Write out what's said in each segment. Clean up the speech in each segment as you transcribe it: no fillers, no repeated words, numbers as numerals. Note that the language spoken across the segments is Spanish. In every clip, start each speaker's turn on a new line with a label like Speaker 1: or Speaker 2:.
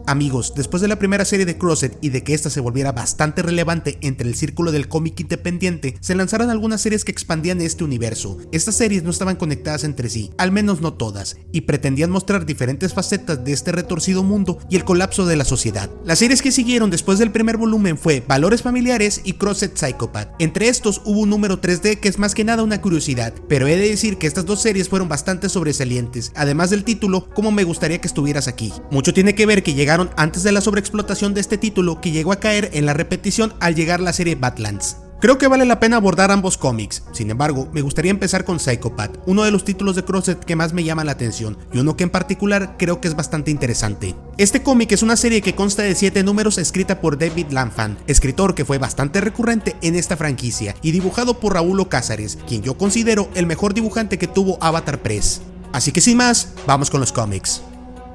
Speaker 1: Amigos, después de la primera serie de Crossed y de que esta se volviera bastante relevante entre el círculo del cómic independiente, se lanzaron algunas series que expandían este universo. Estas series no estaban conectadas entre sí, al menos no todas, y pretendían mostrar diferentes facetas de este retorcido mundo y el colapso de la sociedad. Las series que siguieron después del primer volumen fue Valores Familiares y Crossed Psychopath. Entre estos hubo un número 3D que es más que nada una curiosidad, pero he de decir que estas dos series fueron bastante sobresalientes, además del título, como me gustaría que estuvieras aquí. Mucho tiene que ver que llegaron antes de la sobreexplotación de este título, que llegó a caer en la repetición al llegar la serie Badlands. Creo que vale la pena abordar ambos cómics, sin embargo, me gustaría empezar con Psychopath, uno de los títulos de Crossed que más me llama la atención, y uno que en particular creo que es bastante interesante. Este cómic es una serie que consta de 7 números escrita por David Lanfan, escritor que fue bastante recurrente en esta franquicia, y dibujado por Raúl Cázares, quien yo considero el mejor dibujante que tuvo Avatar Press. Así que sin más, vamos con los cómics.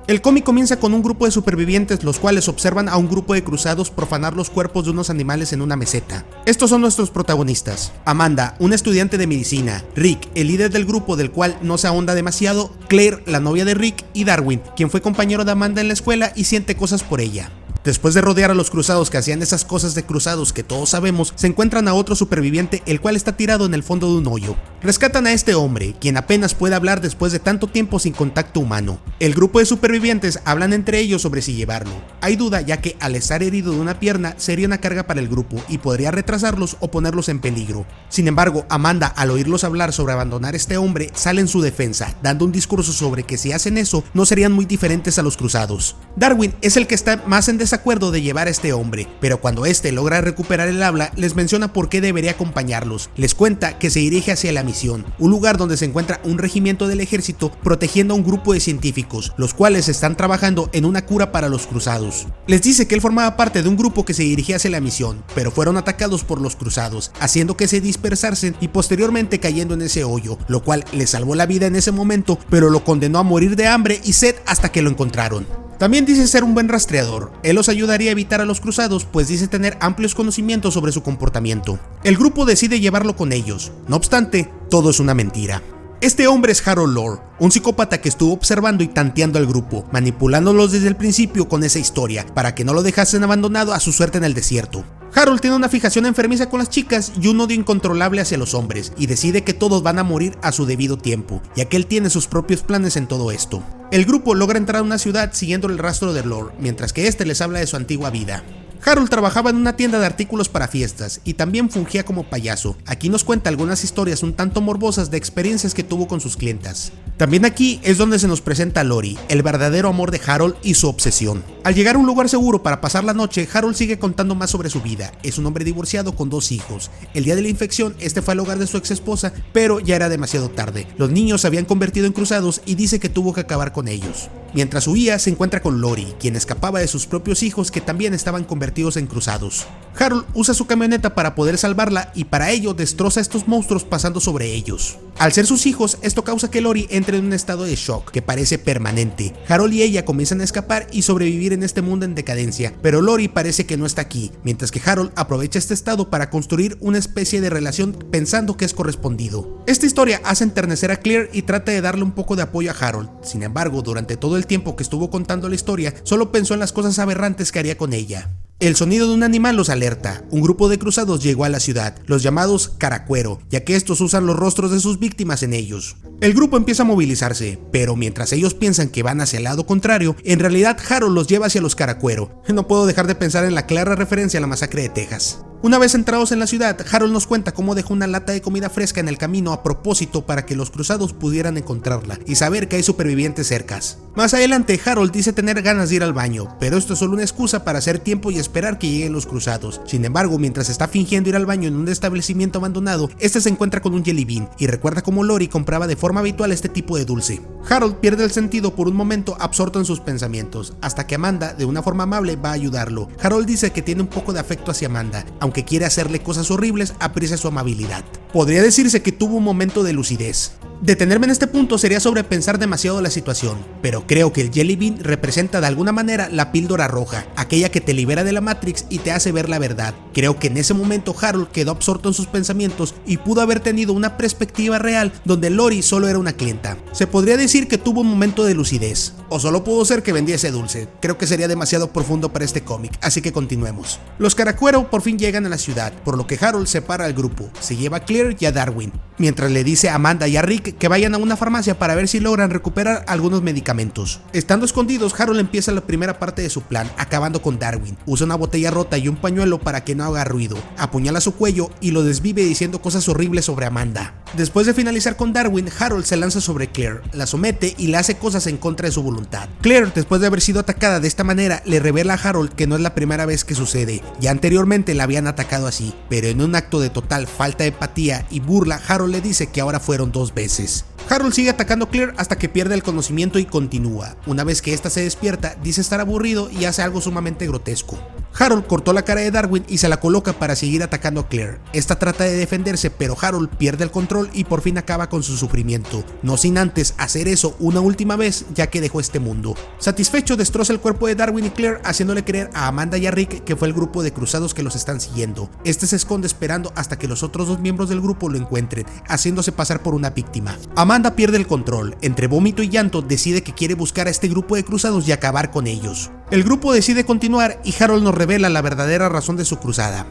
Speaker 1: El cómic comienza con un grupo de supervivientes los cuales observan a un grupo de cruzados profanar los cuerpos de unos animales en una meseta. Estos son nuestros protagonistas: Amanda, una estudiante de medicina; Rick, el líder del grupo del cual no se ahonda demasiado; Claire, la novia de Rick; y Darwin, quien fue compañero de Amanda en la escuela y siente cosas por ella. Después de rodear a los cruzados que hacían esas cosas de cruzados que todos sabemos, se encuentran a otro superviviente el cual está tirado en el fondo de un hoyo. Rescatan a este hombre, quien apenas puede hablar después de tanto tiempo sin contacto humano. El grupo de supervivientes hablan entre ellos sobre si llevarlo. Hay duda ya que al estar herido de una pierna sería una carga para el grupo y podría retrasarlos o ponerlos en peligro. Sin embargo, Amanda, al oírlos hablar sobre abandonar a este hombre, sale en su defensa, dando un discurso sobre que si hacen eso no serían muy diferentes a los cruzados. Darwin es el que está más en desacuerdo de llevar a este hombre, pero cuando este logra recuperar el habla, les menciona por qué debería acompañarlos. Les cuenta que se dirige hacia la misión, un lugar donde se encuentra un regimiento del ejército protegiendo a un grupo de científicos, los cuales están trabajando en una cura para los cruzados. Les dice que él formaba parte de un grupo que se dirigía hacia la misión, pero fueron atacados por los cruzados, haciendo que se dispersasen y posteriormente cayendo en ese hoyo, lo cual le salvó la vida en ese momento, pero lo condenó a morir de hambre y sed hasta que lo encontraron. También dice ser un buen rastreador. Él los ayudaría a evitar a los cruzados, pues dice tener amplios conocimientos sobre su comportamiento. El grupo decide llevarlo con ellos. No obstante, todo es una mentira. Este hombre es Harold Lore, un psicópata que estuvo observando y tanteando al grupo, manipulándolos desde el principio con esa historia, para que no lo dejasen abandonado a su suerte en el desierto. Harold tiene una fijación enfermiza con las chicas y un odio incontrolable hacia los hombres, y decide que todos van a morir a su debido tiempo, ya que él tiene sus propios planes en todo esto. El grupo logra entrar a una ciudad siguiendo el rastro de Lore, mientras que este les habla de su antigua vida. Harold trabajaba en una tienda de artículos para fiestas y también fungía como payaso. Aquí nos cuenta algunas historias un tanto morbosas de experiencias que tuvo con sus clientas. También aquí es donde se nos presenta a Lori, el verdadero amor de Harold y su obsesión. Al llegar a un lugar seguro para pasar la noche, Harold sigue contando más sobre su vida. Es un hombre divorciado con 2 hijos. El día de la infección, este fue al hogar de su ex esposa, pero ya era demasiado tarde. Los niños se habían convertido en cruzados y dice que tuvo que acabar con ellos. Mientras huía, se encuentra con Lori, quien escapaba de sus propios hijos que también estaban convertidos en cruzados. Harold usa su camioneta para poder salvarla y para ello destroza a estos monstruos pasando sobre ellos. Al ser sus hijos, esto causa que Lori entre en un estado de shock que parece permanente. Harold y ella comienzan a escapar y sobrevivir en este mundo en decadencia, pero Lori parece que no está aquí, mientras que Harold aprovecha este estado para construir una especie de relación pensando que es correspondido. Esta historia hace enternecer a Claire y trata de darle un poco de apoyo a Harold. Sin embargo, durante todo el tiempo que estuvo contando la historia, solo pensó en las cosas aberrantes que haría con ella. El sonido de un animal los alerta. Un grupo de cruzados llegó a la ciudad, los llamados Caracuero, ya que estos usan los rostros de sus víctimas en ellos. El grupo empieza a movilizarse, pero mientras ellos piensan que van hacia el lado contrario, en realidad Harold los lleva hacia los Caracuero. No puedo dejar de pensar en la clara referencia a la masacre de Texas. Una vez entrados en la ciudad, Harold nos cuenta cómo dejó una lata de comida fresca en el camino a propósito para que los cruzados pudieran encontrarla y saber que hay supervivientes cercas. Más adelante, Harold dice tener ganas de ir al baño, pero esto es solo una excusa para hacer tiempo y esperar que lleguen los cruzados. Sin embargo, mientras está fingiendo ir al baño en un establecimiento abandonado, este se encuentra con un jelly bean y recuerda cómo Lori compraba de forma habitual este tipo de dulce. Harold pierde el sentido por un momento absorto en sus pensamientos, hasta que Amanda, de una forma amable, va a ayudarlo. Harold dice que tiene un poco de afecto hacia Amanda, aunque quiere hacerle cosas horribles, aprecia su amabilidad. Podría decirse que tuvo un momento de lucidez. Detenerme en este punto sería sobrepensar demasiado la situación, pero creo que el Jelly Bean representa de alguna manera la píldora roja, aquella que te libera de la Matrix y te hace ver la verdad. Creo que en ese momento Harold quedó absorto en sus pensamientos y pudo haber tenido una perspectiva real donde Lori solo era una clienta. Se podría decir que tuvo un momento de lucidez, o solo pudo ser que vendía ese dulce. Creo que sería demasiado profundo para este cómic, así que continuemos. Los Caracuero por fin llegan a la ciudad, por lo que Harold separa al grupo, se lleva a Claire y a Darwin, mientras le dice a Amanda y a Rick que vayan a una farmacia para ver si logran recuperar algunos medicamentos. Estando escondidos, Harold empieza la primera parte de su plan, acabando con Darwin. Usa una botella rota y un pañuelo para que no haga ruido, apuñala su cuello y lo desvive diciendo cosas horribles sobre Amanda. Después de finalizar con Darwin, Harold se lanza sobre Claire, la somete y le hace cosas en contra de su voluntad. Claire, después de haber sido atacada de esta manera, le revela a Harold que no es la primera vez que sucede, ya anteriormente la habían atacado así, pero en un acto de total falta de empatía y burla, Harold le dice que ahora fueron 2 veces. Harold sigue atacando a Claire hasta que pierde el conocimiento y continúa. Una vez que ésta se despierta, dice estar aburrido y hace algo sumamente grotesco. Harold cortó la cara de Darwin y se la coloca para seguir atacando a Claire. Esta trata de defenderse, pero Harold pierde el control y por fin acaba con su sufrimiento, no sin antes hacer eso una última vez ya que dejó este mundo. Satisfecho, destroza el cuerpo de Darwin y Claire, haciéndole creer a Amanda y a Rick que fue el grupo de cruzados que los están siguiendo. Este se esconde esperando hasta que los otros 2 miembros del grupo lo encuentren, haciéndose pasar por una víctima. Amanda pierde el control, entre vómito y llanto decide que quiere buscar a este grupo de cruzados y acabar con ellos. El grupo decide continuar y Harold nos revela la verdadera razón de su cruzada.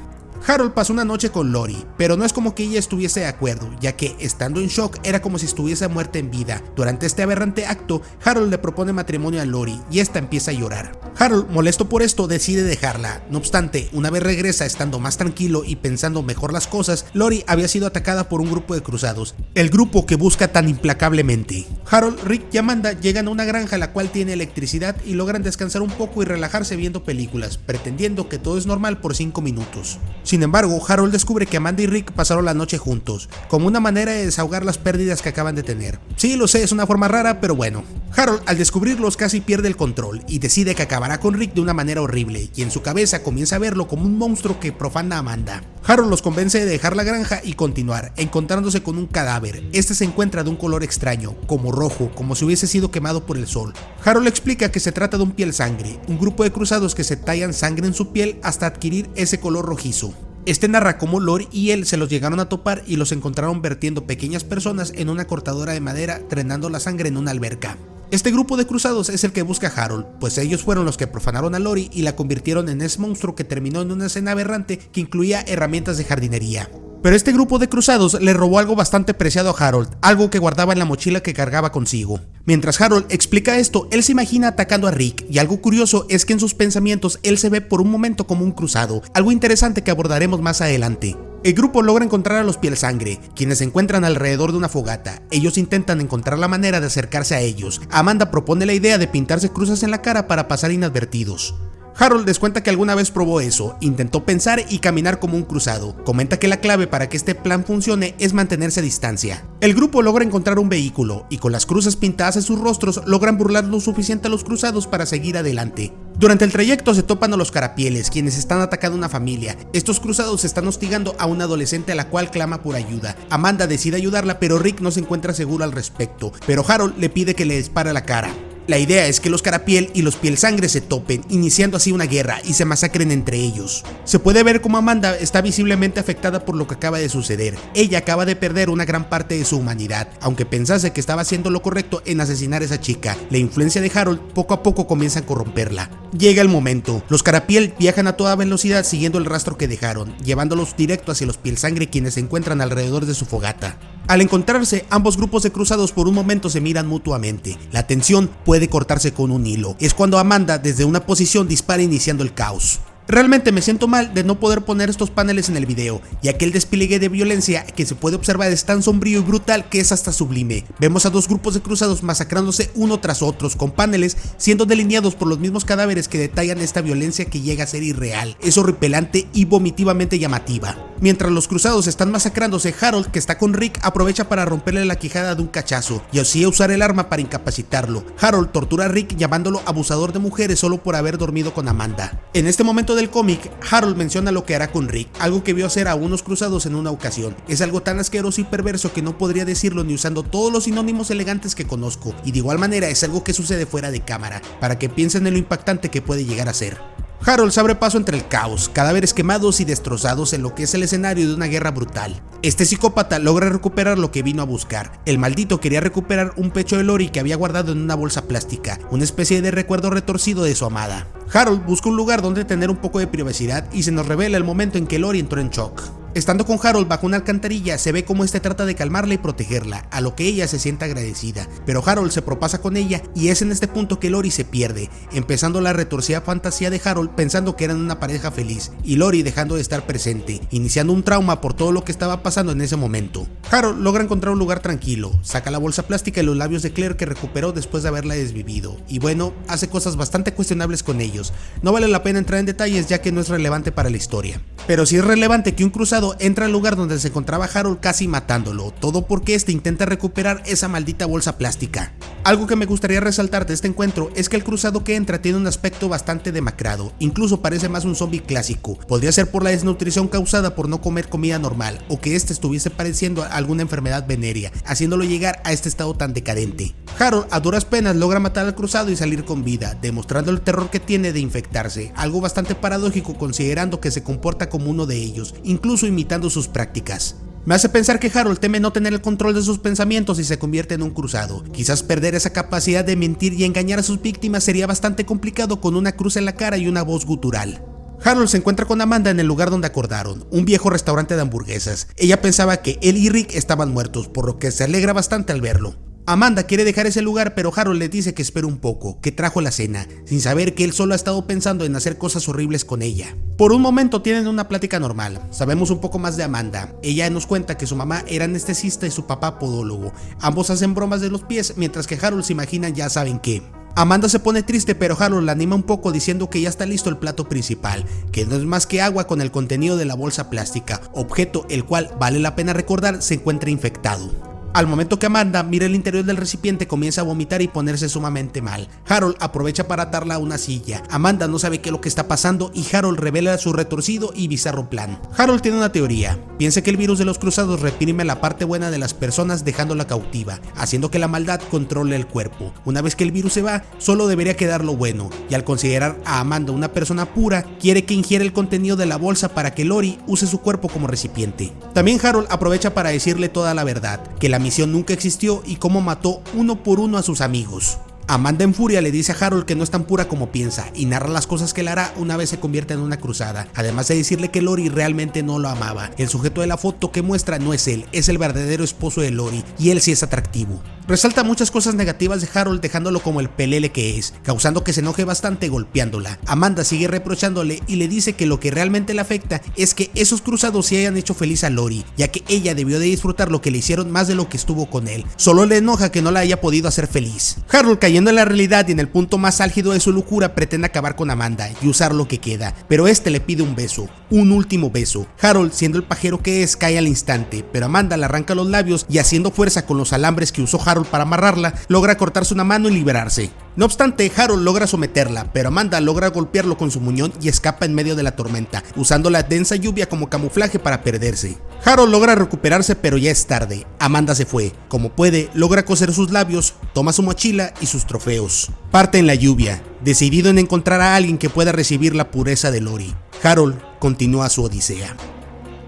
Speaker 1: Harold pasó una noche con Lori, pero no es como que ella estuviese de acuerdo, ya que estando en shock era como si estuviese muerta en vida. Durante este aberrante acto, Harold le propone matrimonio a Lori y esta empieza a llorar. Harold, molesto por esto, decide dejarla. No obstante, una vez regresa estando más tranquilo y pensando mejor las cosas, Lori había sido atacada por un grupo de cruzados, el grupo que busca tan implacablemente. Harold, Rick y Amanda llegan a una granja la cual tiene electricidad y logran descansar un poco y relajarse viendo películas, pretendiendo que todo es normal por 5 minutos. Sin embargo, Harold descubre que Amanda y Rick pasaron la noche juntos, como una manera de desahogar las pérdidas que acaban de tener. Sí, lo sé, es una forma rara, pero bueno. Harold, al descubrirlos, casi pierde el control y decide que acabará con Rick de una manera horrible, y en su cabeza comienza a verlo como un monstruo que profana a Amanda. Harold los convence de dejar la granja y continuar, encontrándose con un cadáver. Este se encuentra de un color extraño, como rojo, como si hubiese sido quemado por el sol. Harold explica que se trata de un piel sangre, un grupo de cruzados que se tallan sangre en su piel hasta adquirir ese color rojizo. Este narra cómo Lori y él se los llegaron a topar y los encontraron vertiendo pequeñas personas en una cortadora de madera, drenando la sangre en una alberca. Este grupo de cruzados es el que busca a Harold, pues ellos fueron los que profanaron a Lori y la convirtieron en ese monstruo que terminó en una escena aberrante que incluía herramientas de jardinería. Pero este grupo de cruzados le robó algo bastante preciado a Harold, algo que guardaba en la mochila que cargaba consigo. Mientras Harold explica esto, él se imagina atacando a Rick, y algo curioso es que en sus pensamientos él se ve por un momento como un cruzado, algo interesante que abordaremos más adelante. El grupo logra encontrar a los piel sangre, quienes se encuentran alrededor de una fogata. Ellos intentan encontrar la manera de acercarse a ellos. Amanda propone la idea de pintarse cruces en la cara para pasar inadvertidos. Harold les cuenta que alguna vez probó eso, intentó pensar y caminar como un cruzado. Comenta que la clave para que este plan funcione es mantenerse a distancia. El grupo logra encontrar un vehículo y con las cruces pintadas en sus rostros logran burlar lo suficiente a los cruzados para seguir adelante. Durante el trayecto se topan a los Carapieles, quienes están atacando a una familia. Estos cruzados están hostigando a una adolescente a la cual clama por ayuda. Amanda decide ayudarla, pero Rick no se encuentra seguro al respecto, pero Harold le pide que le dispare a la cara. La idea es que los Carapiel y los Piel Sangre se topen, iniciando así una guerra y se masacren entre ellos. Se puede ver como Amanda está visiblemente afectada por lo que acaba de suceder. Ella acaba de perder una gran parte de su humanidad, aunque pensase que estaba haciendo lo correcto en asesinar a esa chica. La influencia de Harold poco a poco comienza a corromperla. Llega el momento. Los Carapiel viajan a toda velocidad siguiendo el rastro que dejaron, llevándolos directo hacia los Piel Sangre, quienes se encuentran alrededor de su fogata. Al encontrarse, ambos grupos de cruzados por un momento se miran mutuamente. La tensión puede cortarse con un hilo. Es cuando Amanda desde una posición dispara iniciando el caos. Realmente me siento mal de no poder poner estos paneles en el video, ya que el despliegue de violencia que se puede observar es tan sombrío y brutal que es hasta sublime. Vemos a dos grupos de cruzados masacrándose uno tras otros, con paneles siendo delineados por los mismos cadáveres que detallan esta violencia que llega a ser irreal. Es horripilante y vomitivamente llamativa. Mientras los cruzados están masacrándose, Harold, que está con Rick, aprovecha para romperle la quijada de un cachazo y así usar el arma para incapacitarlo. Harold tortura a Rick llamándolo abusador de mujeres solo por haber dormido con Amanda. En este momento momento del cómic, Harold menciona lo que hará con Rick, algo que vio hacer a unos cruzados en una ocasión. Es algo tan asqueroso y perverso que no podría decirlo ni usando todos los sinónimos elegantes que conozco, y de igual manera es algo que sucede fuera de cámara, para que piensen en lo impactante que puede llegar a ser. Harold se abre paso entre el caos, cadáveres quemados y destrozados en lo que es el escenario de una guerra brutal. Este psicópata logra recuperar lo que vino a buscar. El maldito quería recuperar un pecho de Lori que había guardado en una bolsa plástica, una especie de recuerdo retorcido de su amada. Harold busca un lugar donde tener un poco de privacidad y se nos revela el momento en que Lori entró en shock. Estando con Harold bajo una alcantarilla, se ve cómo este trata de calmarla y protegerla, a lo que ella se siente agradecida, pero Harold se propasa con ella y es en este punto que Lori se pierde, empezando la retorcida fantasía de Harold pensando que eran una pareja feliz, y Lori dejando de estar presente, iniciando un trauma por todo lo que estaba pasando en ese momento. Harold logra encontrar un lugar tranquilo, saca la bolsa plástica y los labios de Claire que recuperó después de haberla desvivido, y bueno, hace cosas bastante cuestionables con ellos. No vale la pena entrar en detalles ya que no es relevante para la historia, pero sí es relevante que un cruzado entra al lugar donde se encontraba Harold casi matándolo, todo porque este intenta recuperar esa maldita bolsa plástica. Algo que me gustaría resaltar de este encuentro es que el cruzado que entra tiene un aspecto bastante demacrado, incluso parece más un zombie clásico. Podría ser por la desnutrición causada por no comer comida normal, o que este estuviese padeciendo alguna enfermedad venérea, haciéndolo llegar a este estado tan decadente. Harold a duras penas logra matar al cruzado y salir con vida, demostrando el terror que tiene de infectarse, algo bastante paradójico considerando que se comporta como uno de ellos, incluso imitando sus prácticas. Me hace pensar que Harold teme no tener el control de sus pensamientos y se convierte en un cruzado. Quizás perder esa capacidad de mentir y engañar a sus víctimas sería bastante complicado con una cruz en la cara y una voz gutural. Harold se encuentra con Amanda en el lugar donde acordaron, un viejo restaurante de hamburguesas. Ella pensaba que él y Rick estaban muertos, por lo que se alegra bastante al verlo. Amanda quiere dejar ese lugar, pero Harold le dice que espere un poco, que trajo la cena, sin saber que él solo ha estado pensando en hacer cosas horribles con ella. Por un momento tienen una plática normal, sabemos un poco más de Amanda. Ella nos cuenta que su mamá era anestesista y su papá podólogo. Ambos hacen bromas de los pies, mientras que Harold se imagina ya saben qué. Amanda se pone triste, pero Harold la anima un poco diciendo que ya está listo el plato principal, que no es más que agua con el contenido de la bolsa plástica, objeto el cual, vale la pena recordar, se encuentra infectado. Al momento que Amanda mira el interior del recipiente, comienza a vomitar y ponerse sumamente mal. Harold aprovecha para atarla a una silla. Amanda no sabe qué es lo que está pasando y Harold revela su retorcido y bizarro plan. Harold tiene una teoría. Piensa que el virus de los cruzados reprime la parte buena de las personas dejándola cautiva, haciendo que la maldad controle el cuerpo. Una vez que el virus se va, solo debería quedar lo bueno, y al considerar a Amanda una persona pura, quiere que ingiera el contenido de la bolsa para que Lori use su cuerpo como recipiente. También Harold aprovecha para decirle toda la verdad, que la misión nunca existió y cómo mató uno por uno a sus amigos. Amanda en furia le dice a Harold que no es tan pura como piensa y narra las cosas que le hará una vez se convierta en una cruzada, además de decirle que Lori realmente no lo amaba. El sujeto de la foto que muestra no es él, es el verdadero esposo de Lori y él sí es atractivo. Resalta muchas cosas negativas de Harold dejándolo como el pelele que es, causando que se enoje bastante golpeándola. Amanda sigue reprochándole y le dice que lo que realmente le afecta es que esos cruzados sí hayan hecho feliz a Lori, ya que ella debió de disfrutar lo que le hicieron más de lo que estuvo con él. Solo le enoja que no la haya podido hacer feliz. Harold, cayendo en la realidad y en el punto más álgido de su locura, pretende acabar con Amanda y usar lo que queda, pero este le pide un beso, un último beso. Harold, siendo el pajero que es, cae al instante, pero Amanda le arranca los labios y haciendo fuerza con los alambres que usó Harold para amarrarla, logra cortarse una mano y liberarse. No obstante, Harold logra someterla, pero Amanda logra golpearlo con su muñón y escapa en medio de la tormenta, usando la densa lluvia como camuflaje para perderse. Harold logra recuperarse, pero ya es tarde. Amanda se fue. Como puede, logra coser sus labios, toma su mochila y sus trofeos. Parte en la lluvia, decidido en encontrar a alguien que pueda recibir la pureza de Lori. Harold continúa su odisea.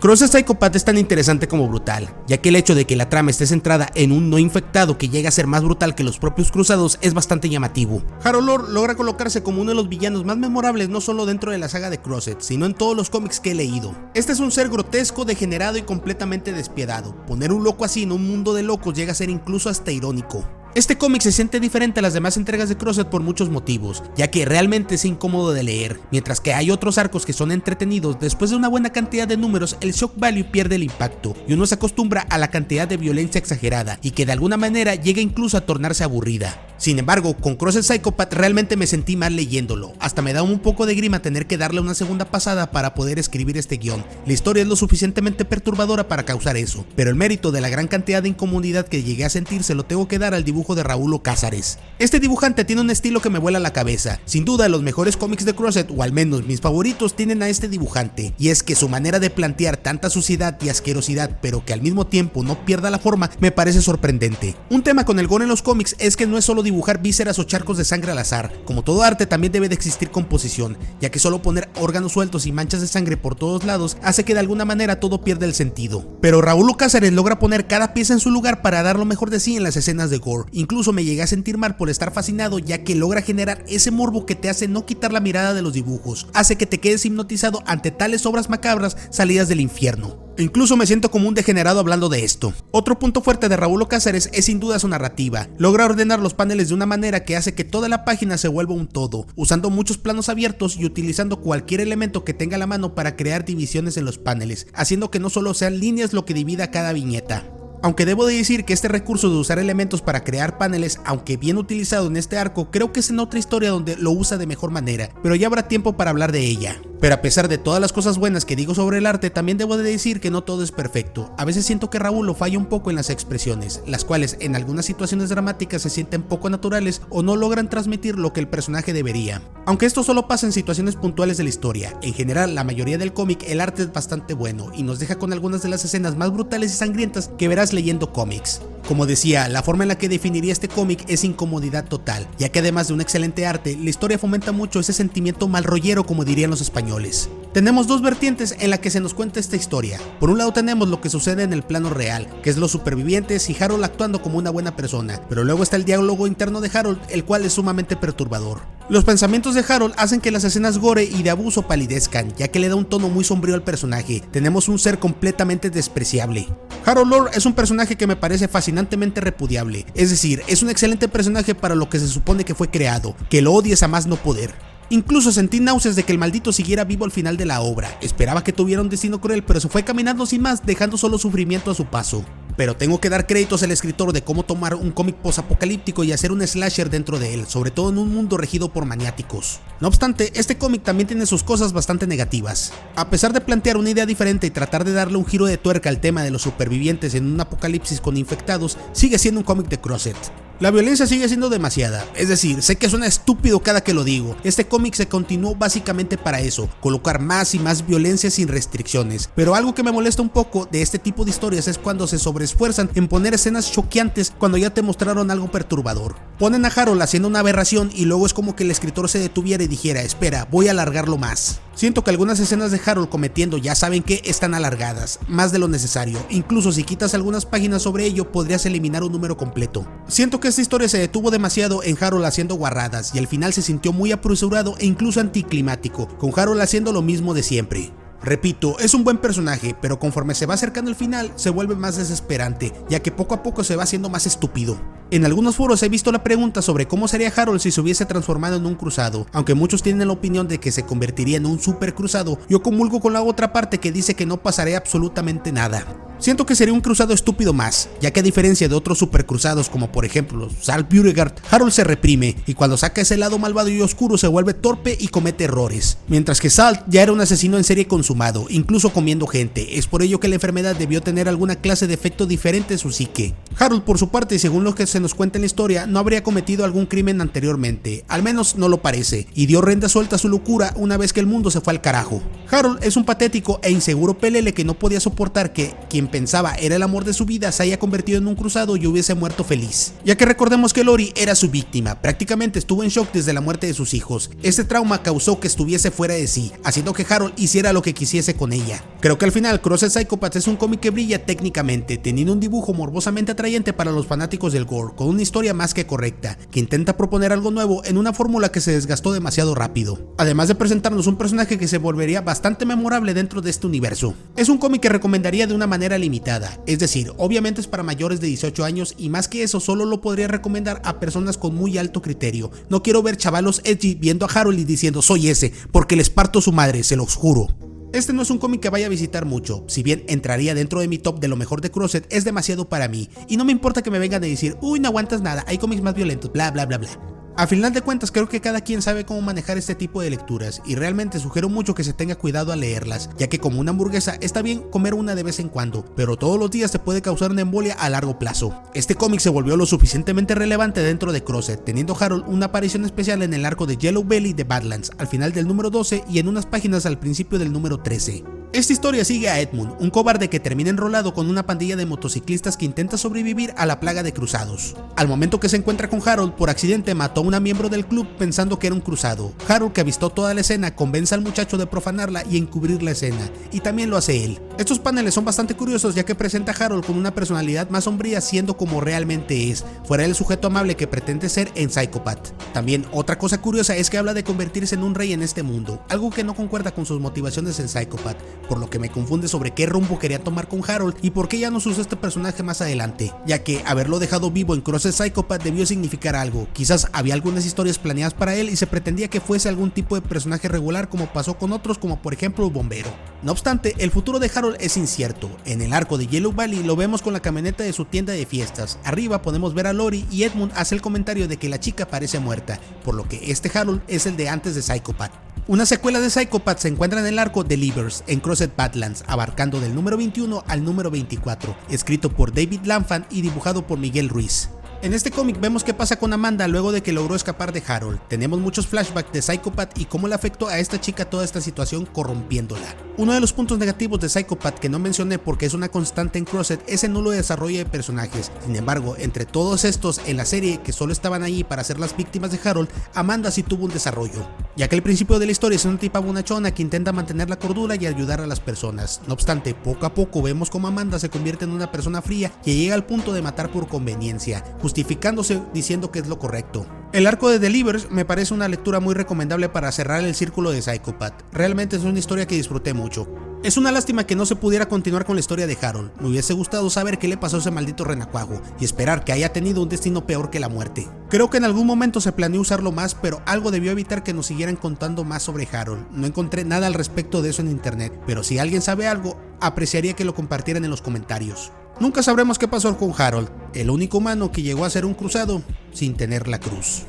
Speaker 1: Crossed Psychopath es tan interesante como brutal, ya que el hecho de que la trama esté centrada en un no infectado que llega a ser más brutal que los propios cruzados es bastante llamativo. Harold logra colocarse como uno de los villanos más memorables no solo dentro de la saga de Crossed, sino en todos los cómics que he leído. Este es un ser grotesco, degenerado y completamente despiadado. Poner un loco así en un mundo de locos llega a ser incluso hasta irónico. Este cómic se siente diferente a las demás entregas de Crossed por muchos motivos, ya que realmente es incómodo de leer, mientras que hay otros arcos que son entretenidos. Después de una buena cantidad de números, el shock value pierde el impacto, y uno se acostumbra a la cantidad de violencia exagerada, y que de alguna manera llega incluso a tornarse aburrida. Sin embargo, con Crossed Psychopath realmente me sentí mal leyéndolo, hasta me da un poco de grima tener que darle una segunda pasada para poder escribir este guión. La historia es lo suficientemente perturbadora para causar eso, pero el mérito de la gran cantidad de incomodidad que llegué a sentir se lo tengo que dar al dibujo de Raúl Cázares. Este dibujante tiene un estilo que me vuela la cabeza. Sin duda los mejores cómics de Crossed, o al menos mis favoritos, tienen a este dibujante, y es que su manera de plantear tanta suciedad y asquerosidad pero que al mismo tiempo no pierda la forma me parece sorprendente. Un tema con el gore en los cómics es que no es solo dibujar vísceras o charcos de sangre al azar. Como todo arte también debe de existir composición, ya que solo poner órganos sueltos y manchas de sangre por todos lados hace que de alguna manera todo pierda el sentido. Pero Raúl Cázares logra poner cada pieza en su lugar para dar lo mejor de sí en las escenas de gore. Incluso me llegué a sentir mal por estar fascinado, ya que logra generar ese morbo que te hace no quitar la mirada de los dibujos, hace que te quedes hipnotizado ante tales obras macabras salidas del infierno. Incluso me siento como un degenerado hablando de esto. Otro punto fuerte de Raúl Cázares es sin duda su narrativa. Logra ordenar los paneles de una manera que hace que toda la página se vuelva un todo, usando muchos planos abiertos y utilizando cualquier elemento que tenga a la mano para crear divisiones en los paneles, haciendo que no solo sean líneas lo que divida cada viñeta. Aunque debo de decir que este recurso de usar elementos para crear paneles, aunque bien utilizado en este arco, creo que es en otra historia donde lo usa de mejor manera, pero ya habrá tiempo para hablar de ella. Pero a pesar de todas las cosas buenas que digo sobre el arte, también debo de decir que no todo es perfecto. A veces siento que Raúl lo falla un poco en las expresiones, las cuales en algunas situaciones dramáticas se sienten poco naturales o no logran transmitir lo que el personaje debería. Aunque esto solo pasa en situaciones puntuales de la historia, en general la mayoría del cómic el arte es bastante bueno y nos deja con algunas de las escenas más brutales y sangrientas que verás leyendo cómics. Como decía, la forma en la que definiría este cómic es incomodidad total, ya que además de un excelente arte, la historia fomenta mucho ese sentimiento malrollero, como dirían los españoles. Tenemos dos vertientes en la que se nos cuenta esta historia. Por un lado tenemos lo que sucede en el plano real, que es los supervivientes y Harold actuando como una buena persona, pero luego está el diálogo interno de Harold, el cual es sumamente perturbador. Los pensamientos de Harold hacen que las escenas gore y de abuso palidezcan, ya que le da un tono muy sombrío al personaje. Tenemos un ser completamente despreciable. Harold Lore es un personaje que me parece fascinantemente repudiable, es decir, es un excelente personaje para lo que se supone que fue creado, que lo odies a más no poder. Incluso sentí náuseas de que el maldito siguiera vivo al final de la obra. Esperaba que tuviera un destino cruel, pero se fue caminando sin más, dejando solo sufrimiento a su paso. Pero tengo que dar créditos al escritor de cómo tomar un cómic posapocalíptico y hacer un slasher dentro de él, sobre todo en un mundo regido por maniáticos. No obstante, este cómic también tiene sus cosas bastante negativas. A pesar de plantear una idea diferente y tratar de darle un giro de tuerca al tema de los supervivientes en un apocalipsis con infectados, sigue siendo un cómic de Crossed. La violencia sigue siendo demasiada, es decir, sé que suena estúpido cada que lo digo. Este cómic se continuó básicamente para eso, colocar más y más violencia sin restricciones, pero algo que me molesta un poco de este tipo de historias es cuando se sobreesfuerzan en poner escenas choqueantes cuando ya te mostraron algo perturbador. Ponen a Harold haciendo una aberración y luego es como que el escritor se detuviera y dijera, espera, voy a alargarlo más. Siento que algunas escenas de Harold cometiendo ya saben que están alargadas, más de lo necesario. Incluso si quitas algunas páginas sobre ello, podrías eliminar un número completo. Siento que esta historia se detuvo demasiado en Harold haciendo guarradas y el final se sintió muy apresurado e incluso anticlimático, con Harold haciendo lo mismo de siempre. Repito, es un buen personaje, pero conforme se va acercando el final, se vuelve más desesperante, ya que poco a poco se va haciendo más estúpido. En algunos foros he visto la pregunta sobre cómo sería Harold si se hubiese transformado en un cruzado. Aunque muchos tienen la opinión de que se convertiría en un super cruzado, yo comulgo con la otra parte que dice que no pasaría absolutamente nada. Siento que sería un cruzado estúpido más, ya que a diferencia de otros supercruzados como por ejemplo Salt Beauregard, Harold se reprime y cuando saca ese lado malvado y oscuro se vuelve torpe y comete errores, mientras que Salt ya era un asesino en serie consumado, incluso comiendo gente. Es por ello que la enfermedad debió tener alguna clase de efecto diferente en su psique. Harold por su parte, según lo que se nos cuenta en la historia, no habría cometido algún crimen anteriormente, al menos no lo parece, y dio rienda suelta a su locura una vez que el mundo se fue al carajo. Harold es un patético e inseguro pelele que no podía soportar que quien pensaba era el amor de su vida se haya convertido en un cruzado y hubiese muerto feliz, ya que recordemos que Lori era su víctima, prácticamente estuvo en shock desde la muerte de sus hijos. Este trauma causó que estuviese fuera de sí, haciendo que Harold hiciera lo que quisiese con ella. Creo que al final Crossed Psychopath es un cómic que brilla técnicamente, teniendo un dibujo morbosamente atrayente para los fanáticos del gore, con una historia más que correcta, que intenta proponer algo nuevo en una fórmula que se desgastó demasiado rápido, además de presentarnos un personaje que se volvería bastante memorable dentro de este universo. Es un cómic que recomendaría de una manera limitada, es decir, obviamente es para mayores de 18 años y más que eso solo lo podría recomendar a personas con muy alto criterio. No quiero ver chavalos edgy viendo a Harold y diciendo soy ese, porque les parto su madre, se los juro. Este no es un cómic que vaya a visitar mucho, si bien entraría dentro de mi top de lo mejor de Crossed, es demasiado para mí, y no me importa que me vengan a decir, uy, no aguantas nada, hay cómics más violentos, bla bla bla bla. A final de cuentas creo que cada quien sabe cómo manejar este tipo de lecturas y realmente sugiero mucho que se tenga cuidado al leerlas, ya que como una hamburguesa está bien comer una de vez en cuando, pero todos los días te puede causar una embolia a largo plazo. Este cómic se volvió lo suficientemente relevante dentro de Crossed, teniendo Harold una aparición especial en el arco de Yellow Belly de Badlands, al final del número 12 y en unas páginas al principio del número 13. Esta historia sigue a Edmund, un cobarde que termina enrolado con una pandilla de motociclistas que intenta sobrevivir a la plaga de cruzados. Al momento que se encuentra con Harold, por accidente mató a una miembro del club pensando que era un cruzado. Harold, que avistó toda la escena, convence al muchacho de profanarla y encubrir la escena, y también lo hace él. Estos paneles son bastante curiosos ya que presenta a Harold con una personalidad más sombría siendo como realmente es, fuera del sujeto amable que pretende ser en Psycho-Path. También otra cosa curiosa es que habla de convertirse en un rey en este mundo, algo que no concuerda con sus motivaciones en Psycho-Path, por lo que me confunde sobre qué rumbo quería tomar con Harold y por qué ya nos usó este personaje más adelante, ya que haberlo dejado vivo en Crossed Psycho-Path debió significar algo, quizás había algunas historias planeadas para él y se pretendía que fuese algún tipo de personaje regular como pasó con otros como por ejemplo el bombero. No obstante, el futuro de Harold es incierto. En el arco de Yellow Valley lo vemos con la camioneta de su tienda de fiestas, arriba podemos ver a Lori y Edmund hace el comentario de que la chica parece muerta, por lo que este Harold es el de antes de Psycho-Path. Una secuela de Psycho-Path se encuentra en el arco Delivers en Crossed Badlands, abarcando del número 21 al número 24, escrito por David Lanfan y dibujado por Miguel Ruiz. En este cómic vemos qué pasa con Amanda luego de que logró escapar de Harold. Tenemos muchos flashbacks de Psycho-Path y cómo le afectó a esta chica toda esta situación corrompiéndola. Uno de los puntos negativos de Psycho-Path que no mencioné porque es una constante en Crossed es el nulo desarrollo de personajes. Sin embargo, entre todos estos en la serie que solo estaban allí para ser las víctimas de Harold, Amanda sí tuvo un desarrollo, ya que al principio de la historia es una tipa bonachona que intenta mantener la cordura y ayudar a las personas. No obstante, poco a poco vemos cómo Amanda se convierte en una persona fría que llega al punto de matar por conveniencia, justificándose diciendo que es lo correcto. El arco de Delivers me parece una lectura muy recomendable para cerrar el círculo de Psycho-Path. Realmente es una historia que disfruté mucho. Es una lástima que no se pudiera continuar con la historia de Harold. Me hubiese gustado saber qué le pasó a ese maldito renacuajo y esperar que haya tenido un destino peor que la muerte. Creo que en algún momento se planeó usarlo más, pero algo debió evitar que nos siguieran contando más sobre Harold. No encontré nada al respecto de eso en internet, pero si alguien sabe algo, apreciaría que lo compartieran en los comentarios. Nunca sabremos qué pasó con Harold, el único humano que llegó a ser un cruzado sin tener la cruz.